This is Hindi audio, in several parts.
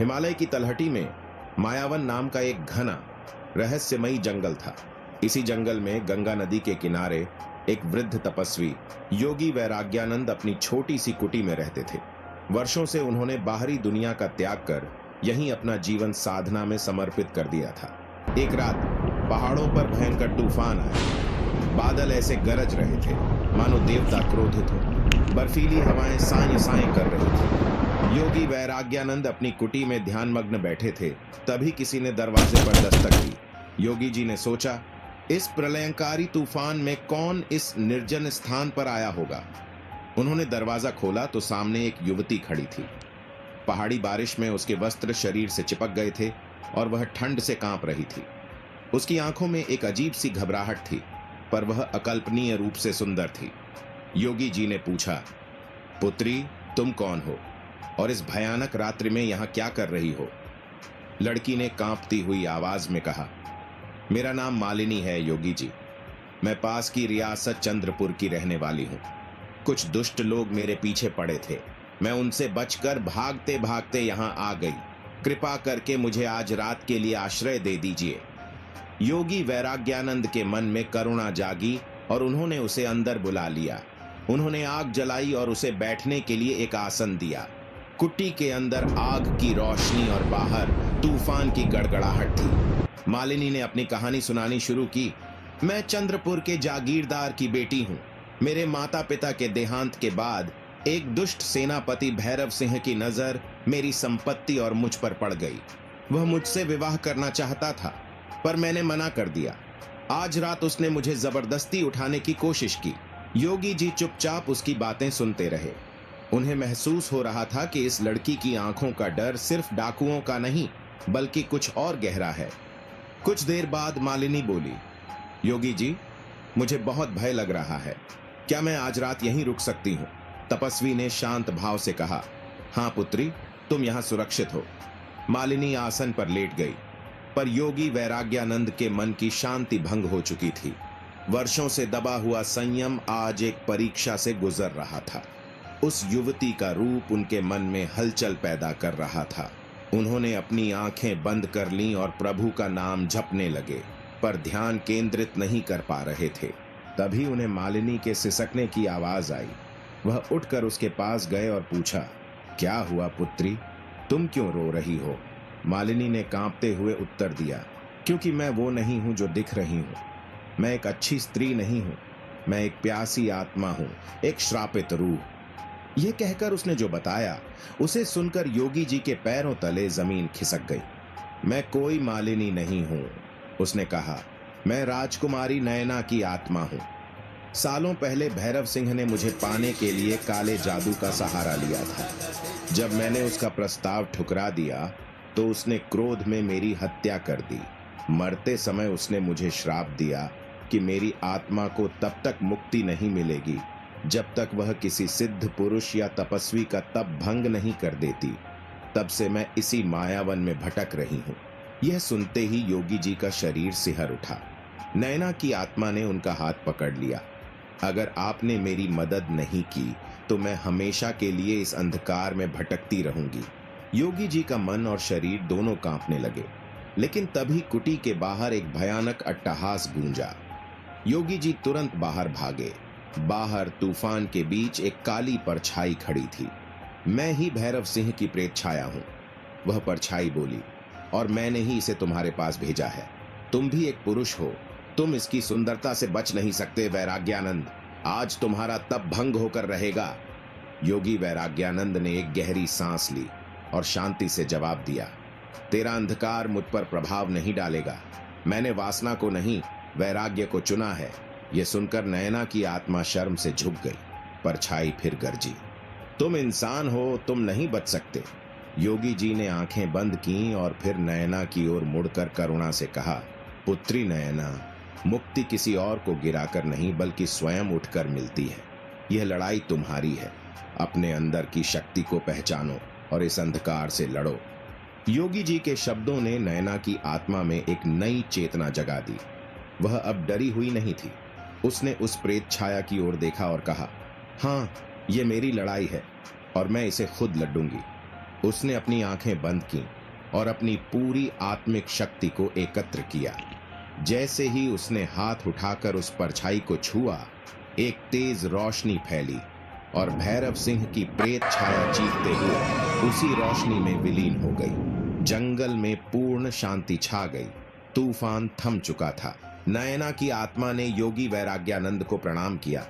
हिमालय की तलहटी में मायावन नाम का एक घना रहस्यमयी जंगल था। इसी जंगल में गंगा नदी के किनारे एक वृद्ध तपस्वी योगी वैराग्यानंद अपनी छोटी सी कुटी में रहते थे। वर्षों से उन्होंने बाहरी दुनिया का त्याग कर यहीं अपना जीवन साधना में समर्पित कर दिया था। एक रात पहाड़ों पर भयंकर तूफान आया। बादल ऐसे गरज रहे थे मानो देवता क्रोधित हो। बर्फीली हवाएं साए साए कर रही थी। योगी वैराग्यानंद अपनी कुटी में ध्यानमग्न बैठे थे। तभी किसी ने दरवाजे पर दस्तक दी। योगी जी ने सोचा, इस प्रलयंकारी तूफान में कौन इस निर्जन स्थान पर आया होगा। उन्होंने दरवाजा खोला तो सामने एक युवती खड़ी थी। पहाड़ी बारिश में उसके वस्त्र शरीर से चिपक गए थे और वह ठंड से कांप रही थी। उसकी आंखों में एक अजीब सी घबराहट थी, पर वह अकल्पनीय रूप से सुंदर थी। योगी जी ने पूछा, पुत्री, तुम कौन हो और इस भयानक रात्रि में यहां क्या कर रही हो? लड़की ने कांपती हुई आवाज में कहा, मेरा नाम मालिनी है योगी जी। मैं पास की रियासत चंद्रपुर की रहने वाली हूं। कुछ दुष्ट लोग मेरे पीछे पड़े थे। मैं उनसे बचकर भागते भागते यहां आ गई। कृपा करके मुझे आज रात के लिए आश्रय दे दीजिए। योगी वैराग्यानंद के मन में करुणा जागी और उन्होंने उसे अंदर बुला लिया। उन्होंने आग जलाई और उसे बैठने के लिए एक आसन दिया। कुटी के अंदर आग की रोशनी और बाहर तूफान की गड़गड़ाहट थी। मालिनी ने अपनी कहानी सुनानी शुरू की। मैं चंद्रपुर के जागीरदार की बेटी हूं। मेरे माता पिता के देहांत के बाद एक दुष्ट सेनापति भैरव सिंह की नजर मेरी संपत्ति और मुझ पर पड़ गई। वह मुझसे विवाह करना चाहता था, पर मैंने मना कर दिया। आज रात उसने मुझे जबरदस्ती उठाने की कोशिश की। योगी जी चुपचाप उसकी बातें सुनते रहे। उन्हें महसूस हो रहा था कि इस लड़की की आंखों का डर सिर्फ डाकुओं का नहीं, बल्कि कुछ और गहरा है। कुछ देर बाद मालिनी बोली, योगी जी, मुझे बहुत भय लग रहा है। क्या मैं आज रात यहीं रुक सकती हूँ? तपस्वी ने शांत भाव से कहा, हाँ पुत्री, तुम यहाँ सुरक्षित हो। मालिनी आसन पर लेट गई, पर योगी वैराग्यानंद के मन की शांति भंग हो चुकी थी। वर्षों से दबा हुआ संयम आज एक परीक्षा से गुजर रहा था। उस युवती का रूप उनके मन में हलचल पैदा कर रहा था। उन्होंने अपनी आंखें बंद कर लीं और प्रभु का नाम जपने लगे, पर ध्यान केंद्रित नहीं कर पा रहे थे। तभी उन्हें मालिनी के सिसकने की आवाज आई। वह उठकर उसके पास गए और पूछा, क्या हुआ पुत्री, तुम क्यों रो रही हो? मालिनी ने कांपते हुए उत्तर दिया, क्योंकि मैं वो नहीं हूं जो दिख रही हूं। मैं एक अच्छी स्त्री नहीं हूं। मैं एक प्यासी आत्मा हूं, एक श्रापित रूह। यह कहकर उसने जो बताया, उसे सुनकर योगी जी के पैरों तले जमीन खिसक गई। मैं कोई मालिनी नहीं हूं, उसने कहा। मैं राजकुमारी नयना की आत्मा हूं। सालों पहले भैरव सिंह ने मुझे पाने के लिए काले जादू का सहारा लिया था। जब मैंने उसका प्रस्ताव ठुकरा दिया तो उसने क्रोध में मेरी हत्या कर दी। मरते समय उसने मुझे श्राप दिया कि मेरी आत्मा को तब तक मुक्ति नहीं मिलेगी जब तक वह किसी सिद्ध पुरुष या तपस्वी का तप भंग नहीं कर देती। तब से मैं इसी मायावन में भटक रही हूं। यह सुनते ही योगी जी का शरीर सिहर उठा। नैना की आत्मा ने उनका हाथ पकड़ लिया। अगर आपने मेरी मदद नहीं की तो मैं हमेशा के लिए इस अंधकार में भटकती रहूंगी। योगी जी का मन और शरीर दोनों कांपने लगे। लेकिन तभी कुटी के बाहर एक भयानक अट्टहास गूंजा। योगी जी तुरंत बाहर भागे। बाहर तूफान के बीच एक काली परछाई खड़ी थी। मैं ही भैरव सिंह की प्रेत छाया हूं। वह परछाई बोली, और मैंने ही इसे तुम्हारे पास भेजा है। तुम भी एक पुरुष हो। तुम इसकी सुंदरता से बच नहीं सकते वैराग्यानंद। आज तुम्हारा तप भंग होकर रहेगा। योगी वैराग्यानंद ने एक गहरी सांस ली और शांति से जवाब दिया, तेरा अंधकार मुझ पर प्रभाव नहीं डालेगा। मैंने वासना को नहीं, वैराग्य को चुना है। यह सुनकर नयना की आत्मा शर्म से झुक गई। परछाई फिर गरजी, तुम इंसान हो, तुम नहीं बच सकते। योगी जी ने आंखें बंद की और फिर नयना की ओर मुड़कर करुणा से कहा, पुत्री नयना, मुक्ति किसी और को गिराकर नहीं बल्कि स्वयं उठकर मिलती है। यह लड़ाई तुम्हारी है। अपने अंदर की शक्ति को पहचानो और इस अंधकार से लड़ो। योगी जी के शब्दों ने नयना की आत्मा में एक नई चेतना जगा दी। वह अब डरी हुई नहीं थी। उसने उस प्रेत छाया की ओर देखा और कहा, हाँ, ये मेरी लड़ाई है और मैं इसे खुद लड़ूंगी। उसने अपनी आंखें बंद की और अपनी पूरी आत्मिक शक्ति को एकत्र किया। जैसे ही उसने हाथ उठाकर उस परछाई को छुआ, एक तेज रोशनी फैली और भैरव सिंह की प्रेत छाया चीखते हुए उसी रोशनी में विलीन हो गई। जंगल में पूर्ण शांति छा गई। तूफान थम चुका था। नयना की आत्मा ने योगी वैराग्यानंद को प्रणाम किया।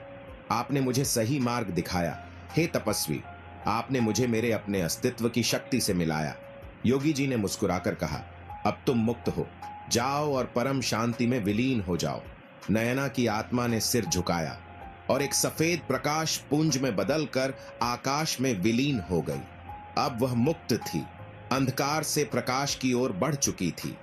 आपने मुझे सही मार्ग दिखाया। हे तपस्वी, आपने मुझे मेरे अपने अस्तित्व की शक्ति से मिलाया। योगी जी ने मुस्कुराकर कहा, अब तुम मुक्त हो, जाओ और परम शांति में विलीन हो जाओ। नयना की आत्मा ने सिर झुकाया और एक सफेद प्रकाश पुंज में बदलकर आकाश में विलीन हो गई। अब वह मुक्त थी, अंधकार से प्रकाश की ओर बढ़ चुकी थी।